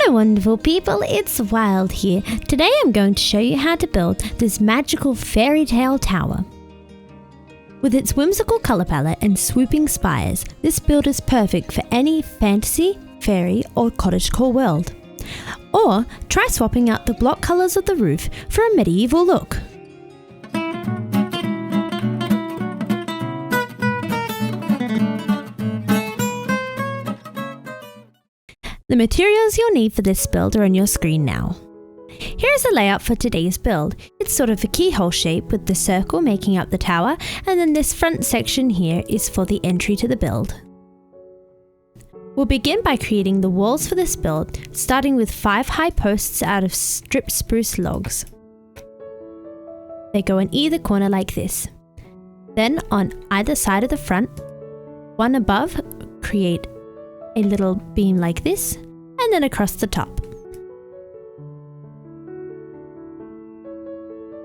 Hello wonderful people, it's Wild here. Today I'm going to show you how to build this magical fairytale tower. With its whimsical colour palette and swooping spires, this build is perfect for any fantasy, fairy or cottagecore world. Or try swapping out the block colours of the roof for a medieval look. The materials you'll need for this build are on your screen now. Here's a layout for today's build. It's sort of a keyhole shape with the circle making up the tower, and then this front section here is for the entry to the build. We'll begin by creating the walls for this build, starting with 5 high posts out of stripped spruce logs. They go in either corner like this. Then on either side of the front, one above, create a little beam like this, and then across the top.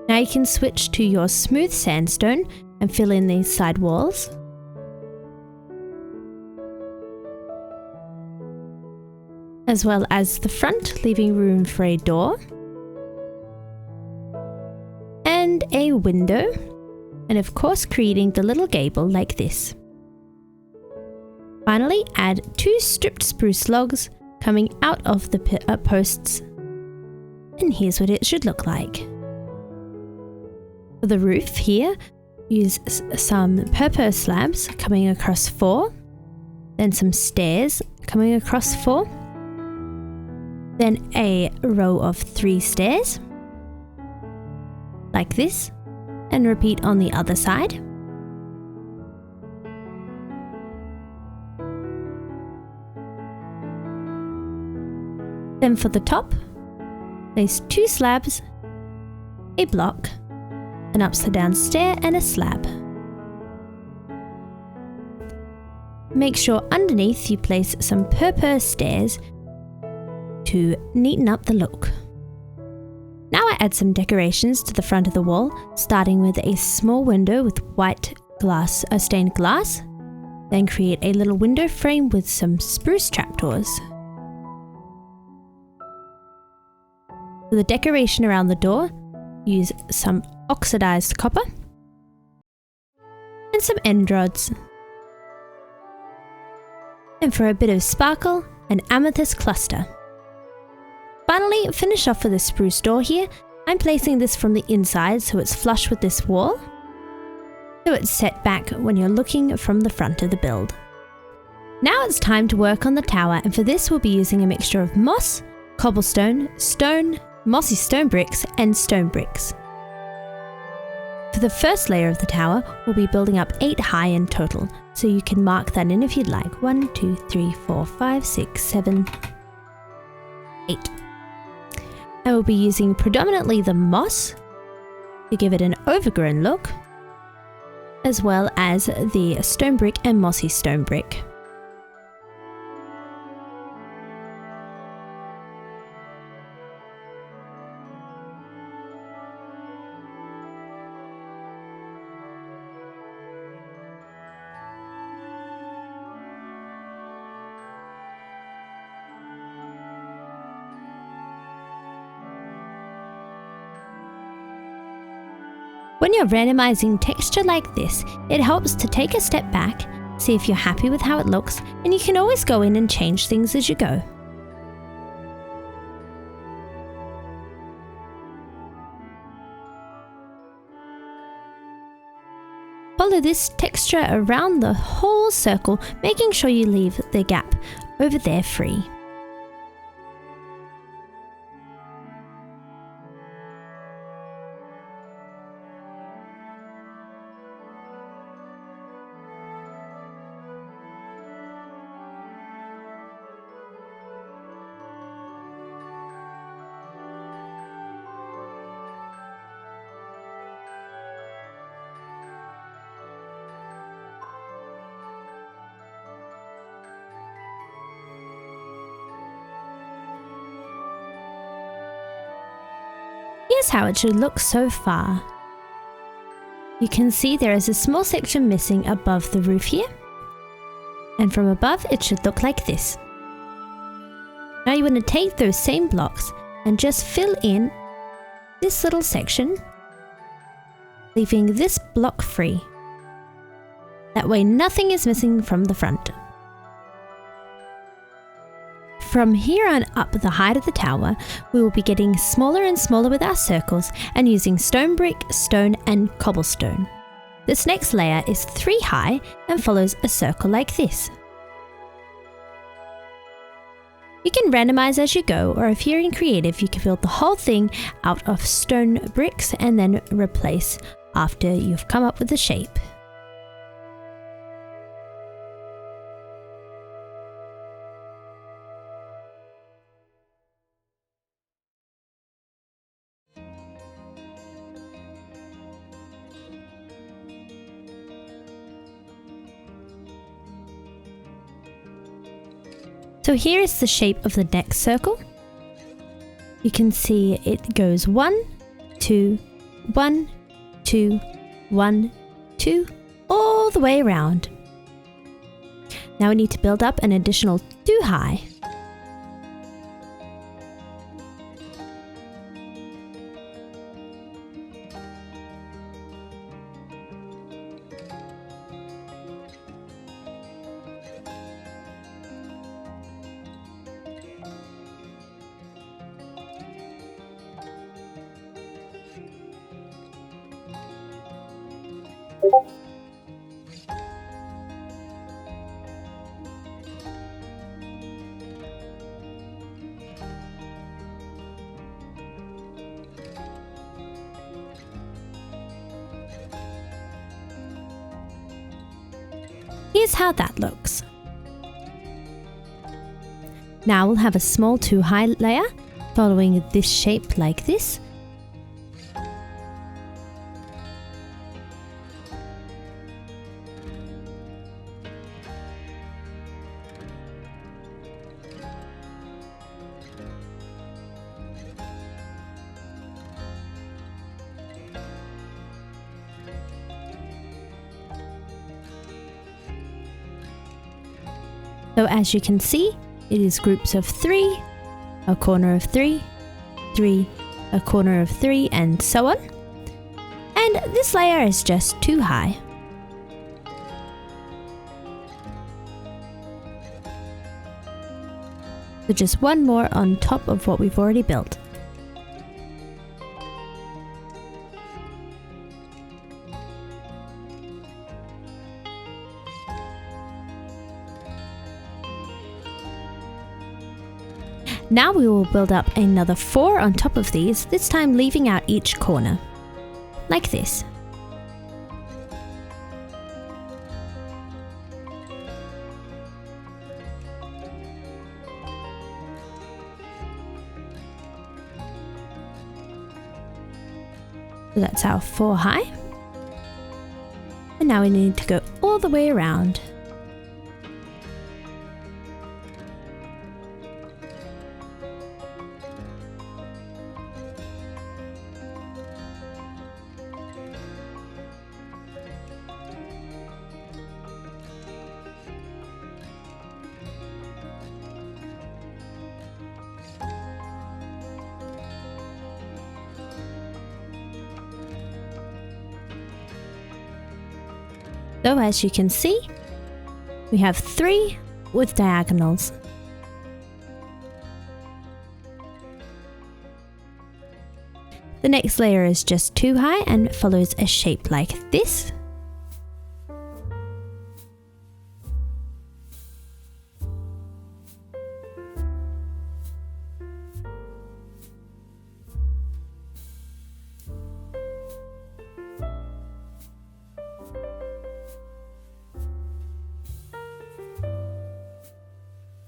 Now you can switch to your smooth sandstone and fill in these side walls. As well as the front, leaving room for a door and a window, and of course creating the little gable like this. Finally, add 2 stripped spruce logs coming out of the posts, and here's what it should look like. For the roof here, use some purple slabs coming across 4, then some stairs coming across 4, then a row of 3 stairs, like this, and repeat on the other side. Then for the top, place 2 slabs, a block, an upside down stair and a slab. Make sure underneath you place some purple stairs to neaten up the look. Now I add some decorations to the front of the wall, starting with a small window with stained glass, then create a little window frame with some spruce trapdoors. For the decoration around the door, use some oxidized copper and some end rods. And for a bit of sparkle, an amethyst cluster. Finally, finish off with a spruce door here. I'm placing this from the inside so it's flush with this wall, so it's set back when you're looking from the front of the build. Now it's time to work on the tower, and for this we'll be using a mixture of moss, cobblestone, stone, mossy stone bricks and stone bricks. For the first layer of the tower, we'll be building up 8 high in total, so you can mark that in if you'd like. 1, 2, 3, 4, 5, 6, 7, 8. And we'll be using predominantly the moss to give it an overgrown look, as well as the stone brick and mossy stone brick. When you're randomizing texture like this, it helps to take a step back, see if you're happy with how it looks, and you can always go in and change things as you go. Follow this texture around the whole circle, making sure you leave the gap over there free. Here's how it should look so far. You can see there is a small section missing above the roof here, and from above it should look like this. Now you want to take those same blocks and just fill in this little section, leaving this block free. That way nothing is missing from the front. From here on up the height of the tower, we will be getting smaller and smaller with our circles and using stone brick, stone and cobblestone. This next layer is 3 high and follows a circle like this. You can randomize as you go, or if you're in creative, you can build the whole thing out of stone bricks and then replace after you've come up with the shape. So here is the shape of the next circle. You can see it goes 1, 2, 1, 2, 1, 2, all the way around. Now we need to build up an additional 2 high. Here's how that looks. Now we'll have a small 2 high layer following this shape like this. So as you can see, it is groups of 3, a corner of 3, 3, a corner of 3, and so on. And this layer is just 2 high. So just one more on top of what we've already built. Now we will build up another 4 on top of these, this time leaving out each corner, like this. So that's our 4 high. And now we need to go all the way around. So as you can see, we have 3 with diagonals. The next layer is just 2 high and follows a shape like this.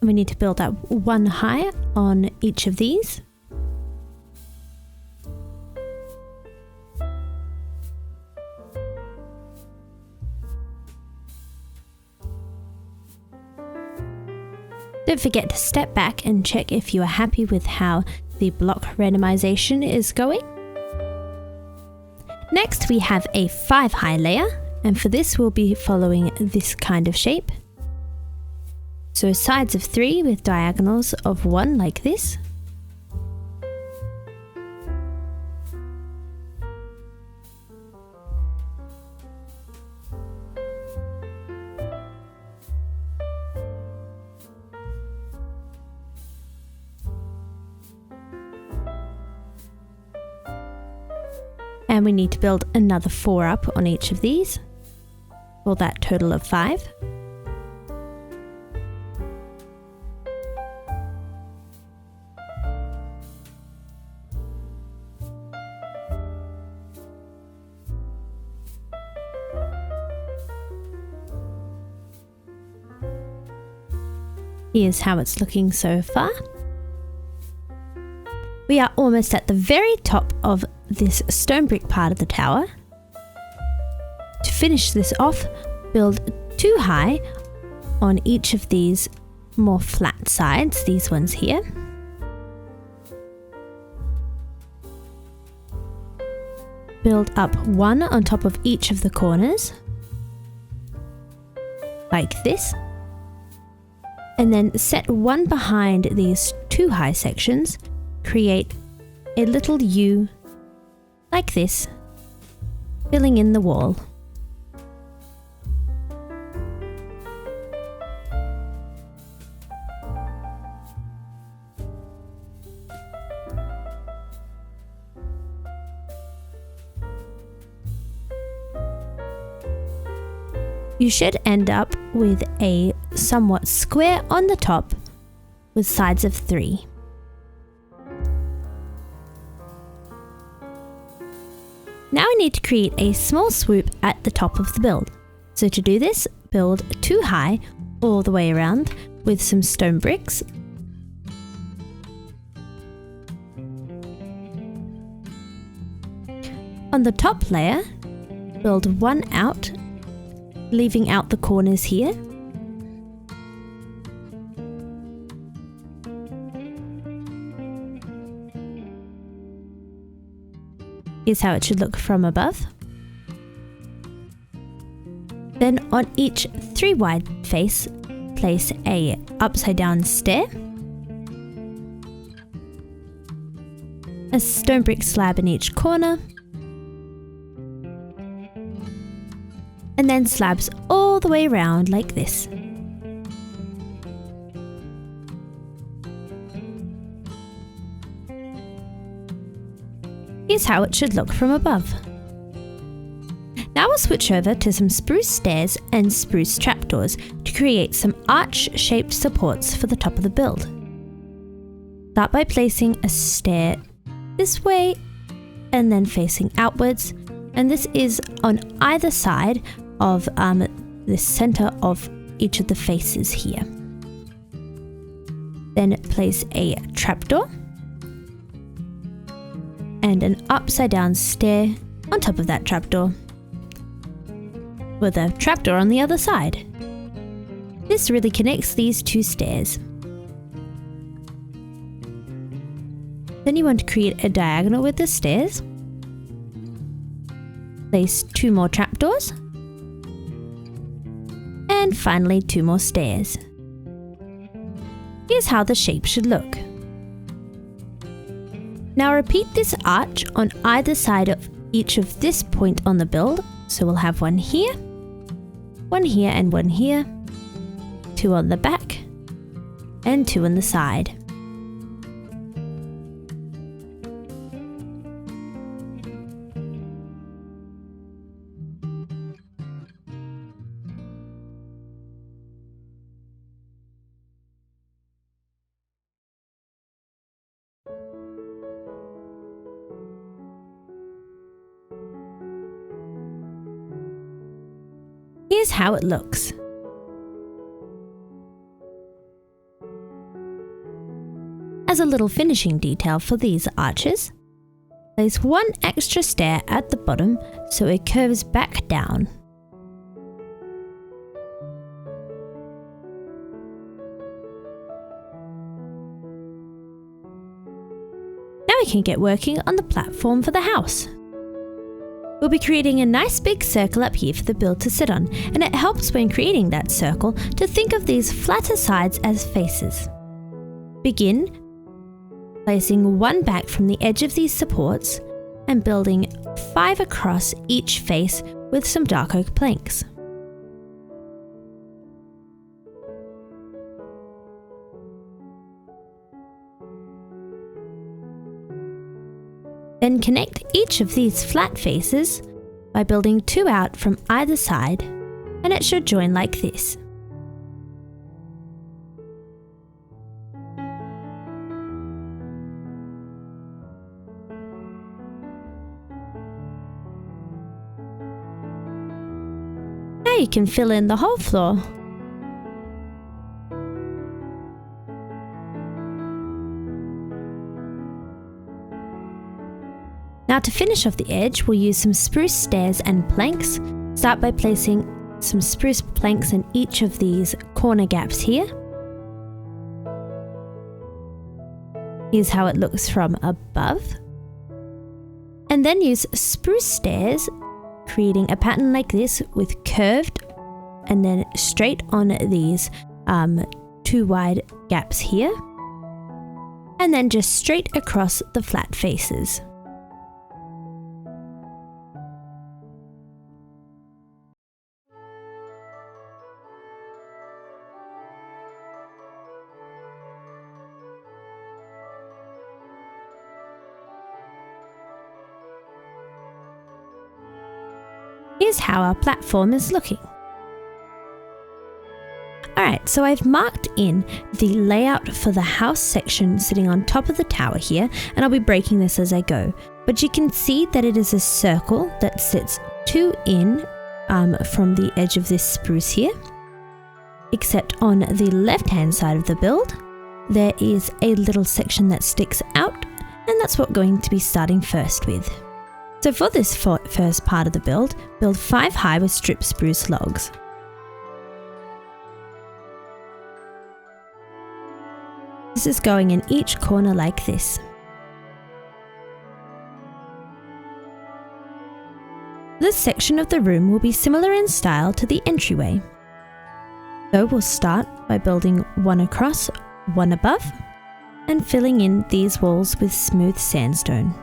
We need to build up 1 high on each of these. Don't forget to step back and check if you are happy with how the block randomization is going. Next we have a 5 high layer, and for this we'll be following this kind of shape. So sides of 3 with diagonals of 1 like this. And we need to build another 4 up on each of these, for that total of 5. Here's how it's looking so far. We are almost at the very top of this stone brick part of the tower. To finish this off, build 2 high on each of these more flat sides, these ones here. Build up 1 on top of each of the corners, like this. And then set 1 behind these 2 high sections, create a little U like this, filling in the wall. You should end up with a somewhat square on the top with sides of 3. Now we need to create a small swoop at the top of the build. So to do this, build 2 high all the way around with some stone bricks. On the top layer, build 1 out, leaving out the corners here. Here's how it should look from above. Then on each 3 wide face, place a upside down stair, a stone brick slab in each corner, and then slabs all the way around like this. Here's how it should look from above. Now we'll switch over to some spruce stairs and spruce trapdoors to create some arch-shaped supports for the top of the build. Start by placing a stair this way and then facing outwards, and this is on either side of the center of each of the faces here. Then place a trapdoor and an upside down stair on top of that trapdoor, with a trapdoor on the other side. This really connects these 2 stairs. Then you want to create a diagonal with the stairs. Place 2 more trapdoors. And finally 2 more stairs. Here's how the shape should look. Now repeat this arch on either side of each of this point on the build. So we'll have 1 here, 1 here and 1 here, 2 on the back, and 2 on the side. Here's how it looks. As a little finishing detail for these arches, place 1 extra stair at the bottom so it curves back down. Now we can get working on the platform for the house. We'll be creating a nice big circle up here for the build to sit on, and it helps when creating that circle to think of these flatter sides as faces. Begin placing one back from the edge of these supports and building 5 across each face with some dark oak planks. Then connect each of these flat faces by building 2 out from either side, and it should join like this. Now you can fill in the whole floor. Now to finish off the edge, we'll use some spruce stairs and planks. Start by placing some spruce planks in each of these corner gaps here. Here's how it looks from above. And then use spruce stairs, creating a pattern like this with curved and then straight on these 2 wide gaps here. And then just straight across the flat faces. Here's how our platform is looking. Alright, so I've marked in the layout for the house section sitting on top of the tower here, and I'll be breaking this as I go. But you can see that it is a circle that sits 2 in from the edge of this spruce here. Except on the left-hand side of the build, there is a little section that sticks out, and that's what we're going to be starting first with. So for this first part of the build 5 high with stripped spruce logs. This is going in each corner like this. This section of the room will be similar in style to the entryway. So we'll start by building 1 across, 1 above, and filling in these walls with smooth sandstone.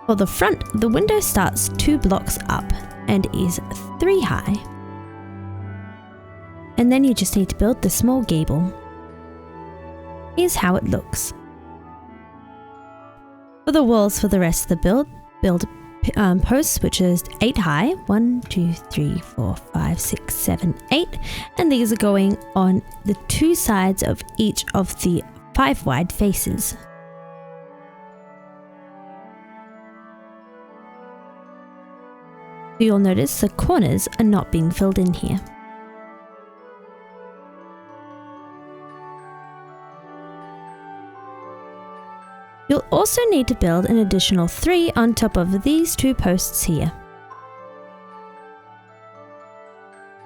For the front, the window starts 2 blocks up and is 3 high. And then you just need to build the small gable. Here's how it looks. For the walls for the rest of the build posts, which is 8 high, 1, 2, 3, 4, 5, 6, 7, 8, and these are going on the 2 sides of each of the 5 wide faces. You'll notice the corners are not being filled in here. You'll also need to build an additional 3 on top of these 2 posts here.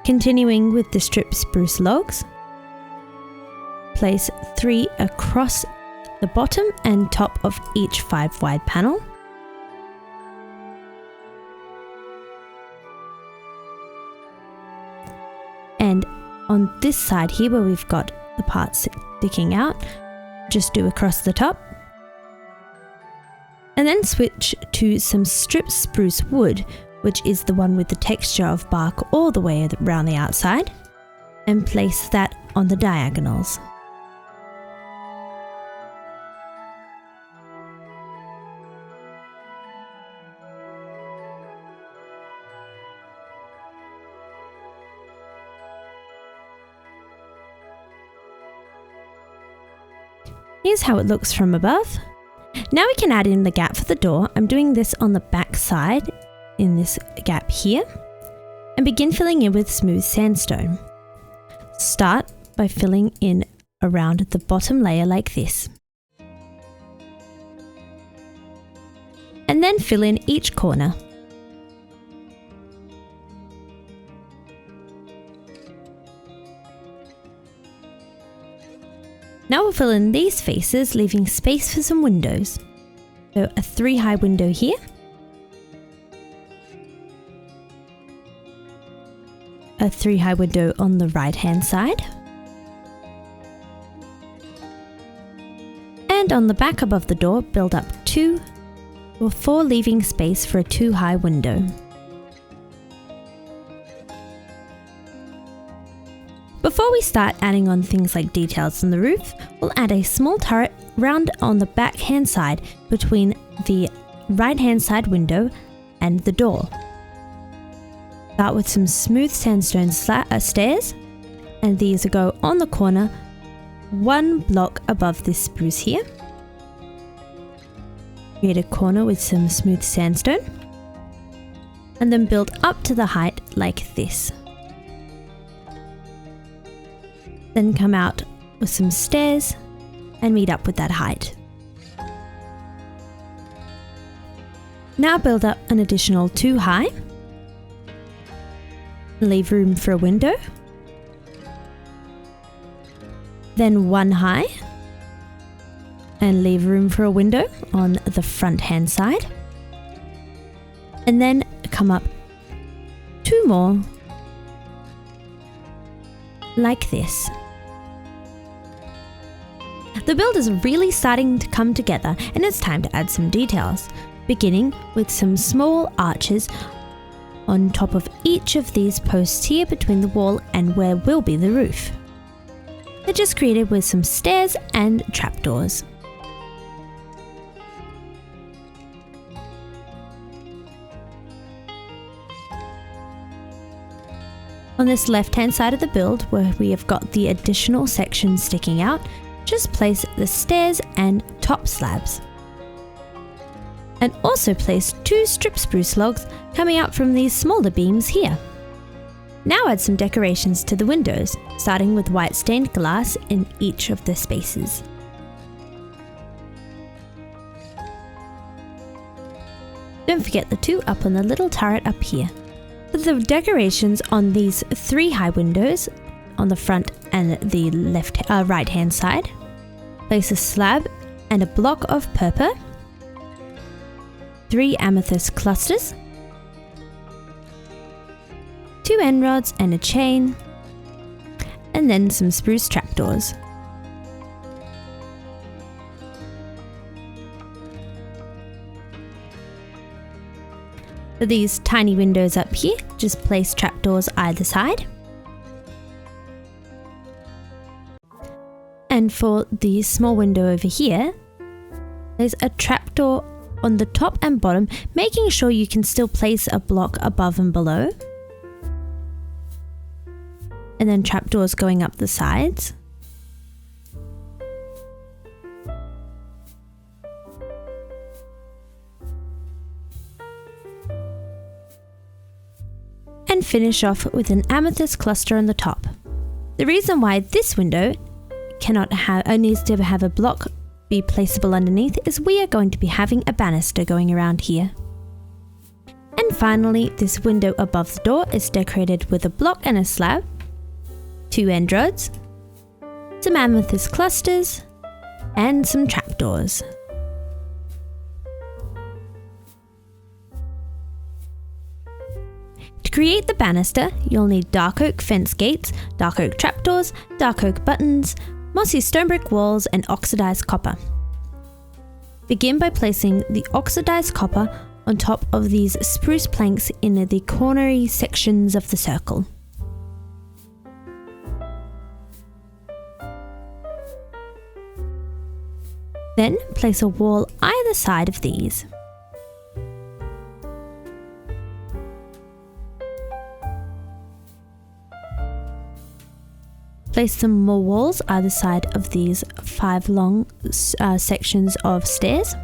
Continuing with the stripped spruce logs, place 3 across the bottom and top of each 5 wide panel. And on this side here where we've got the parts sticking out, just do across the top. And then switch to some stripped spruce wood, which is the one with the texture of bark all the way around the outside, and place that on the diagonals. Here's how it looks from above. Now we can add in the gap for the door. I'm doing this on the back side in this gap here, and begin filling in with smooth sandstone. Start by filling in around the bottom layer like this. And then fill in each corner. Now we'll fill in these faces, leaving space for some windows. So a 3 high window here. A 3 high window on the right hand side. And on the back above the door, build up 2 or 4, leaving space for a 2 high window. Before we start adding on things like details on the roof, we'll add a small turret round on the back hand side between the right hand side window and the door. Start with some smooth sandstone stairs, and these go on the corner 1 block above this spruce here. Create a corner with some smooth sandstone, and then build up to the height like this. Then come out with some stairs and meet up with that height. Now build up an additional 2 high. Leave room for a window. Then 1 high. And leave room for a window on the front hand side. And then come up 2 more. Like this. The build is really starting to come together, and it's time to add some details, beginning with some small arches on top of each of these posts here between the wall and where will be the roof. They're just created with some stairs and trapdoors. On this left hand side of the build, where we have got the additional sections sticking out, just place the stairs and top slabs. And also place 2 strip spruce logs coming out from these smaller beams here. Now add some decorations to the windows, starting with white stained glass in each of the spaces. Don't forget the 2 up on the little turret up here. For the decorations on these 3 high windows on the front and the right hand side, place a slab and a block of purple, 3 amethyst clusters, 2 end rods and a chain, and then some spruce trapdoors. For these tiny windows up here, just place trapdoors either side. And for the small window over here, there's a trapdoor on the top and bottom, making sure you can still place a block above and below. And then trapdoors going up the sides. And finish off with an amethyst cluster on the top. The reason why this window needs to have a block be placeable underneath is we are going to be having a banister going around here. And finally, this window above the door is decorated with a block and a slab, 2 end rods, some amethyst clusters, and some trapdoors. To create the banister, you'll need dark oak fence gates, dark oak trapdoors, dark oak buttons, mossy stone brick walls, and oxidized copper. Begin by placing the oxidized copper on top of these spruce planks in the cornery sections of the circle. Then place a wall either side of these. Place some more walls either side of these 5 long sections of stairs.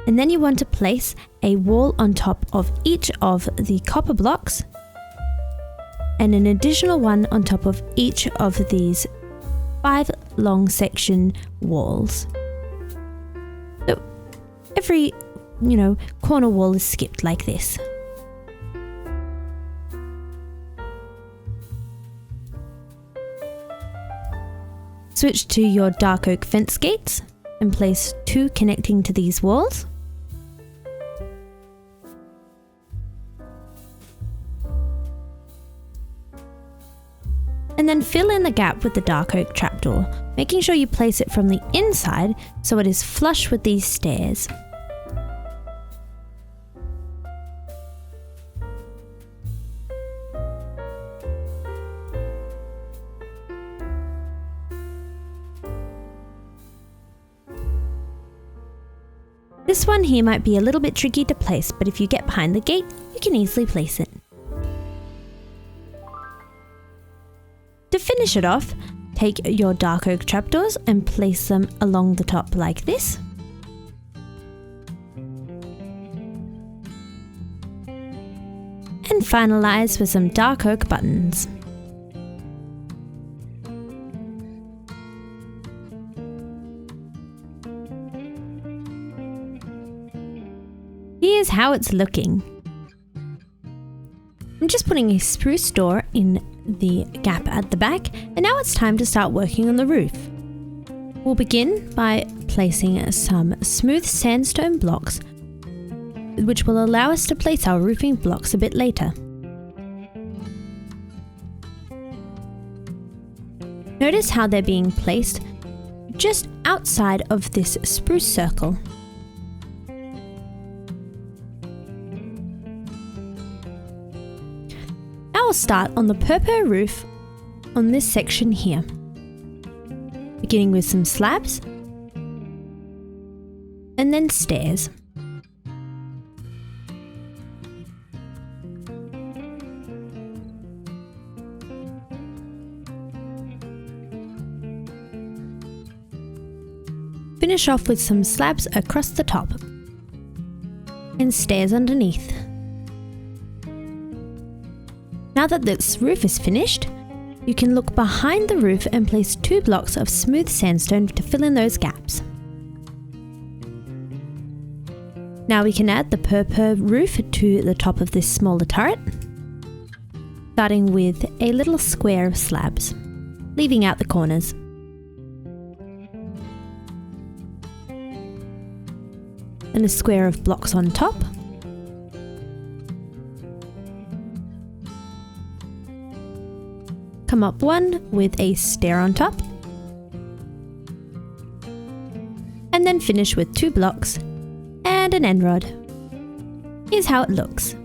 And then you want to place a wall on top of each of the copper blocks and an additional one on top of each of these 5 long section walls. So every corner wall is skipped like this. Switch to your dark oak fence gates and place 2 connecting to these walls. And then fill in the gap with the dark oak trapdoor, making sure you place it from the inside so it is flush with these stairs. This one here might be a little bit tricky to place, but if you get behind the gate, you can easily place it. To finish it off, take your dark oak trapdoors and place them along the top like this. And finalize with some dark oak buttons. Here's how it's looking. I'm just putting a spruce door in the gap at the back, and now it's time to start working on the roof. We'll begin by placing some smooth sandstone blocks, which will allow us to place our roofing blocks a bit later. Notice how they're being placed just outside of this spruce circle. Now we'll start on the purple roof on this section here, beginning with some slabs and then stairs. Finish off with some slabs across the top and stairs underneath. Now that this roof is finished, you can look behind the roof and place 2 blocks of smooth sandstone to fill in those gaps. Now we can add the purple roof to the top of this smaller turret, starting with a little square of slabs, leaving out the corners. And a square of blocks on top. Come up one with a stair on top. And then finish with 2 blocks and an end rod. Here's how it looks.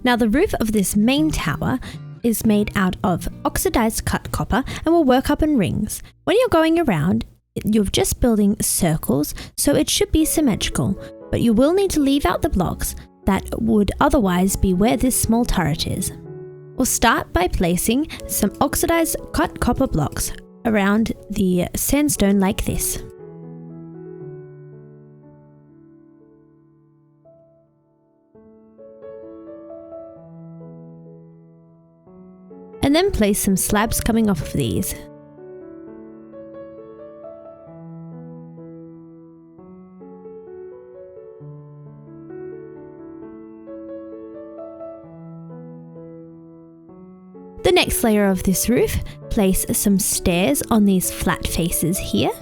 Now the roof of this main tower is made out of oxidized cut copper and will work up in rings. When you're going around, you're just building circles, so it should be symmetrical, but you will need to leave out the blocks that would otherwise be where this small turret is. We'll start by placing some oxidized cut copper blocks around the sandstone like this. And then place some slabs coming off of these. The next layer of this roof, place some stairs on these flat faces here.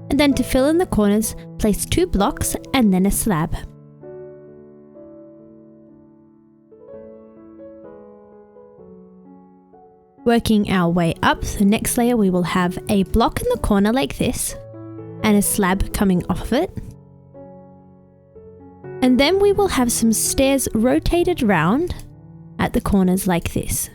And then to fill in the corners, place 2 blocks and then a slab. Working our way up, the next layer we will have a block in the corner like this, and a slab coming off of it. And then we will have some stairs rotated round at the corners like this.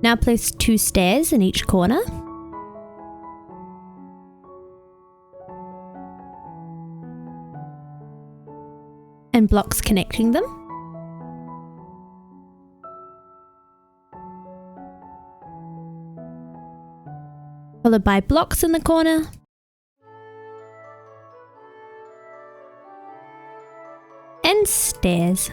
Now place 2 stairs in each corner. and blocks connecting them. Followed by blocks in the corner. And stairs.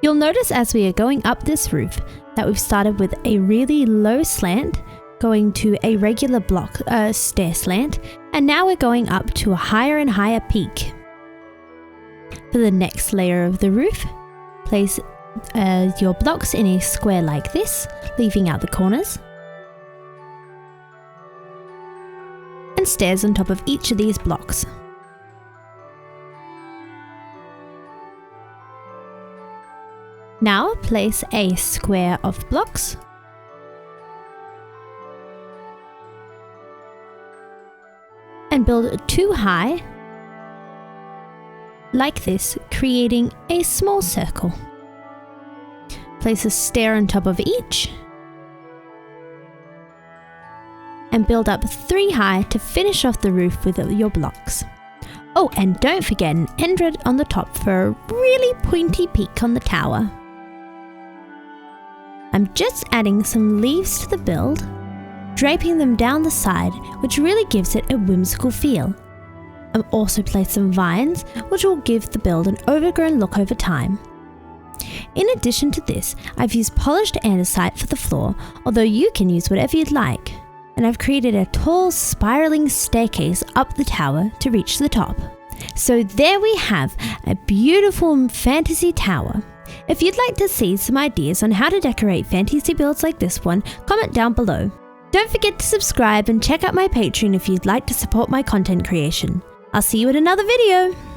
You'll notice as we are going up this roof that we've started with a really low slant, going to a regular block stair slant, and now we're going up to a higher and higher peak. For the next layer of the roof, place your blocks in a square like this, leaving out the corners, and stairs on top of each of these blocks. Now place a square of blocks and build 2 high like this, creating a small circle. Place a stair on top of each and build up 3 high to finish off the roof with your blocks. Oh, and don't forget an end on the top for a really pointy peak on the tower. I'm just adding some leaves to the build, draping them down the side, which really gives it a whimsical feel. I've also placed some vines, which will give the build an overgrown look over time. In addition to this, I've used polished andesite for the floor, although you can use whatever you'd like. And I've created a tall, spiraling staircase up the tower to reach the top. So there we have a beautiful fantasy tower. If you'd like to see some ideas on how to decorate fantasy builds like this one, comment down below. Don't forget to subscribe and check out my Patreon if you'd like to support my content creation. I'll see you in another video!